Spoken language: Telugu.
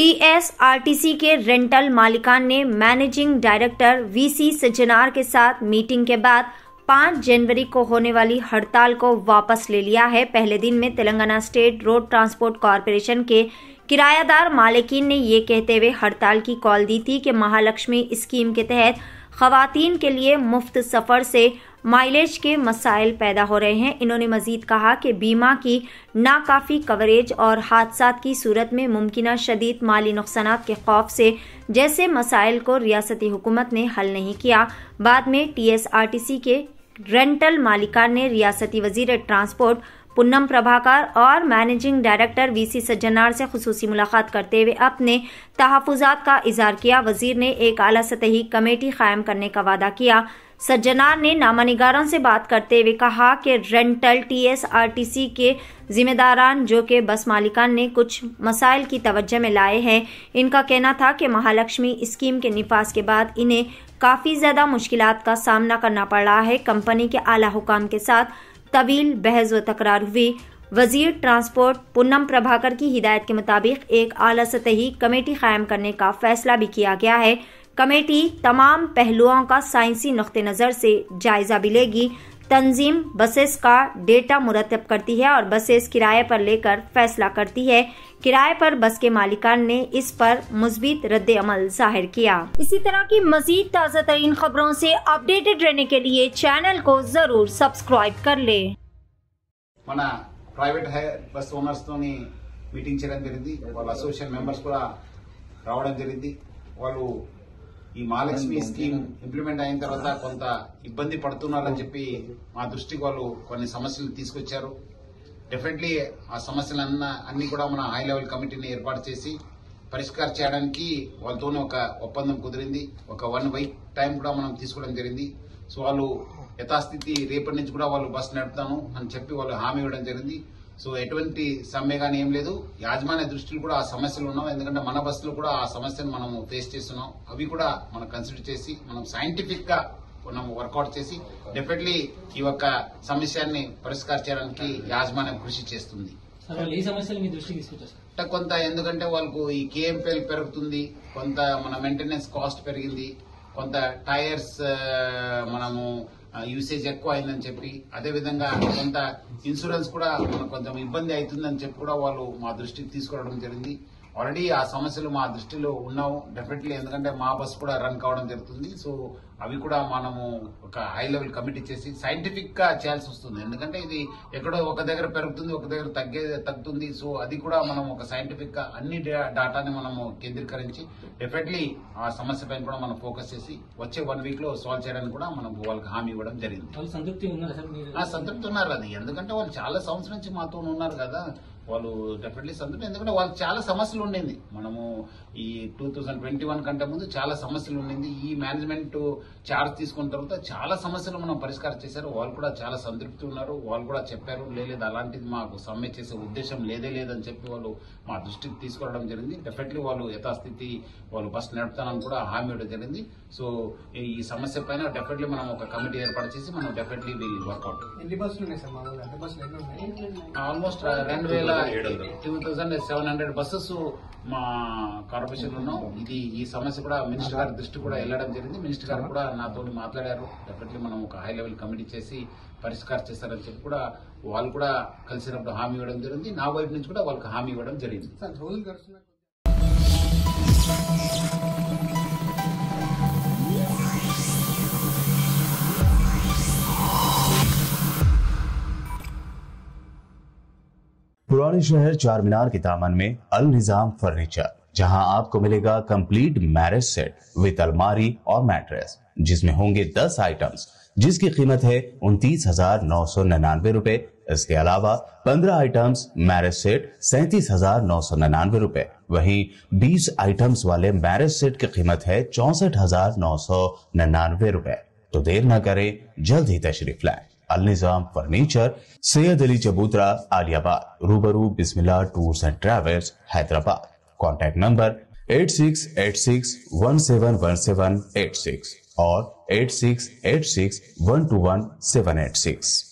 टीएसआरटीसी के रेंटल मालिकान ने मैनेजिंग डायरेक्टर वीसी सज्जनार के साथ मीटिंग के बाद 5 जनवरी को होने वाली हड़ताल को वापस ले लिया है। पहले दिन में Telangana state road transport corporation के किरायादार मालिकीन ने ये कहते हुए हड़ताल की कॉल दी थी कि महालक्ष्मी स्कीम के तहत खवातीन के लिए मुफ्त सफर से माइलेज के मसाइल पैदा हो रहे हैं। इन्होंने मजीद कहा कि बीमा की नाकाफी कवरेज और हादसात की सूरत में मुमकिना शदीद माली नुकसानात के खौफ से जैसे मसाइल को रियासती हुकूमत ने हल नहीं किया। बाद में टीएसआरटीसी के रेंटल मालिकान ने रियासती वजीर ट्रांसपोर्ट पुन्नम प्रभाकर और मैनेजिंग डायरेक्टर वीसी सज्जनार से खुसूसी मुलाकात करते हुए अपने तहफ़्फ़ुज़ात का इज़हार किया। वजीर ने एक आला सतही कमेटी कायम करने का वादा किया। सज्जनार ने नामानिगारों से बात करते हुए कहा कि रेंटल टीएसआरटीसी के जिम्मेदारान जो कि बस मालिकान ने कुछ मसाइल की तवज्जो में लाए हैं। इनका कहना था कि महालक्ष्मी स्कीम के निफाज के बाद इन्हें काफ़ी ज़्यादा मुश्किलात का सामना करना पड़ रहा है। कंपनी के आला हुकाम के साथ तवील बहस व तकरार हुई। वजीर ट्रांसपोर्ट पुन्नम प्रभाकर की हिदायत के मुताबिक एक आला सतही कमेटी कायम करने का फैसला भी किया गया है। कमेटी तमाम पहलुओं का साइंसी नुक्ते नज़र से जायजा भी लेगी। तंजीम बसेस का डेटा मुरतब करती है और बसेस किराए पर लेकर फैसला करती है। किराए पर बस के मालिकान ने इस पर मुस्बित रद्द अमल जाहिर किया। इसी तरह की मजीद ताज़ा तरीन खबरों से अपडेटेड रहने के लिए चैनल को जरूर सब्सक्राइब कर ले। మన ప్రైవేట్ బస్ ఓనర్స్ తోని మీటింగ్ చేయడం జరిగింది। వాళ్ళ అసోసియేషన్ మెంబర్స్ కూడా రావడం జరిగింది। వాళ్ళు ఈ మహాలక్ష్మి స్కీమ్ ఇంప్లిమెంట్ అయిన తర్వాత కొంత ఇబ్బంది పడుతున్నారని చెప్పి మా దృష్టికి వాళ్ళు కొన్ని సమస్యలు తీసుకొచ్చారు। డెఫినెట్లీ ఆ సమస్యలన్నీ కూడా మన హై లెవెల్ కమిటీని ఏర్పాటు చేసి పరిష్కారం చేయడానికి వాళ్ళతోనే ఒక ఒప్పందం కుదిరింది। ఒక 1 వీక్ టైం కూడా మనం తీసుకోవడం జరిగింది। సో వాళ్ళు యథాస్థితి రేపటి నుంచి కూడా వాళ్ళు బస్ నడుపుతాను అని చెప్పి వాళ్ళు హామీ ఇవ్వడం జరిగింది। సో ఎటువంటి సమ్మె కానీ ఏం లేదు। యాజమాన్య దృష్టిలో కూడా ఆ సమస్యలు ఉన్నాం, ఎందుకంటే మన బస్సులో కూడా ఆ సమస్యను మనం ఫేస్ చేస్తున్నాం। అవి కూడా మనం కన్సిడర్ చేసి మనం సైంటిఫిక్ గా మనం వర్కౌట్ చేసి డెఫినెట్లీ ఈ యొక్క సమస్యని పరిష్కారం చేయడానికి యాజమాన్యం కృషి చేస్తుంది। కొంత ఎందుకంటే వాళ్ళకు ఈ కేఎంపీఎల్ పెరుగుతుంది, కొంత మన మెయింటెనెన్స్ కాస్ట్ పెరిగింది, కొంత టైర్స్ మనము యూసేజ్ ఎక్కువ అయిందని చెప్పి, అదేవిధంగా కొంత ఇన్సూరెన్స్ కూడా మనకు కొంచెం ఇబ్బంది అవుతుందని చెప్పి కూడా వాళ్ళు మా దృష్టికి తీసుకురావడం జరిగింది। ఆల్రెడీ ఆ సమస్యలు మా దృష్టిలో ఉన్నావు డెఫినెట్లీ, ఎందుకంటే మా బస్ కూడా రన్ కావడం జరుగుతుంది। సో అవి కూడా మనము ఒక హై లెవెల్ కమిటీ చేసి సైంటిఫిక్ గా చేయాల్సి వస్తుంది, ఎందుకంటే ఇది ఎక్కడో ఒక దగ్గర పెరుగుతుంది, ఒక దగ్గర తగ్గుతుంది। సో అది కూడా మనం ఒక సైంటిఫిక్ గా అన్ని డాటాని మనము కేంద్రీకరించి డెఫినెట్లీ ఆ సమస్య పైన కూడా మనం ఫోకస్ చేసి వచ్చే 1 వీక్ లో సాల్వ్ చేయడానికి కూడా మనం వాళ్ళకి హామీ ఇవ్వడం జరిగింది। సంతృప్తి ఉన్నారు అది, ఎందుకంటే వాళ్ళు చాలా సంవత్సరం నుంచి మాతో ఉన్నారు కదా, వాళ్ళు డెఫినెట్లీ సంతృప్తి, ఎందుకంటే వాళ్ళకి చాలా సమస్యలు ఉండింది। మనము ఈ 2021 కంటే ముందు చాలా సమస్యలు ఉండింది। ఈ మేనేజ్మెంట్ చార్జ్ తీసుకున్న తర్వాత చాలా సమస్యలు మనం పరిష్కారం చేశారు। వాళ్ళు కూడా చాలా సంతృప్తి ఉన్నారు। వాళ్ళు కూడా చెప్పారు లేదు అలాంటిది మాకు సమ్మె చేసే ఉద్దేశం లేదని చెప్పి వాళ్ళు మా దృష్టికి తీసుకురావడం జరిగింది। డెఫినెట్లీ వాళ్ళు యథాస్థితి వాళ్ళు బస్ నడుపుతానని కూడా హామీ ఇవ్వడం జరిగింది। సో ఈ సమస్య పైన డెఫినెట్లీ మనం ఒక కమిటీ ఏర్పాటు చేసి మనం definitely will work out. Almost 2700 buses మా కార్పొరేషన్ ఉన్నాం। ఇది ఈ సమస్య కూడా మినిస్టర్ గారి దృష్టి కూడా వెళ్లడం జరిగింది। మినిస్టర్ గారు కూడా నాతో మాట్లాడారు, డెఫినెట్లీ మనం ఒక హై లెవెల్ కమిటీ చేసి పరిష్కారం చేస్తారని చెప్పి కూడా వాళ్ళు కూడా కలిసినప్పుడు హామీ ఇవ్వడం జరిగింది। నా వైపు నుంచి కూడా వాళ్ళకి హామీ ఇవ్వడం జరిగింది। पुराने शहर चारमीनार के दामन में अल निजाम फर्नीचर, जहां आपको मिलेगा कंप्लीट मैरिज सेट विद अलमारी और मैट्रेस, जिसमें होंगे 10 आइटम्स, जिसकी कीमत है 29,999 रुपए। इसके अलावा 15 आइटम्स मैरिज सेट 37,999 रुपए। वहीं 20 आइटम्स वाले मैरिज सेट की कीमत है 64,999 रुपए। तो देर न करें, जल्द ही तशरीफ लाएं। अल निजाम फर्नीचर, सैयद अली चबूतरा, आलियाबाद, रूबरू Bismillah tours and travels, Hyderabad. Contact number 8686171786 और 8686121786।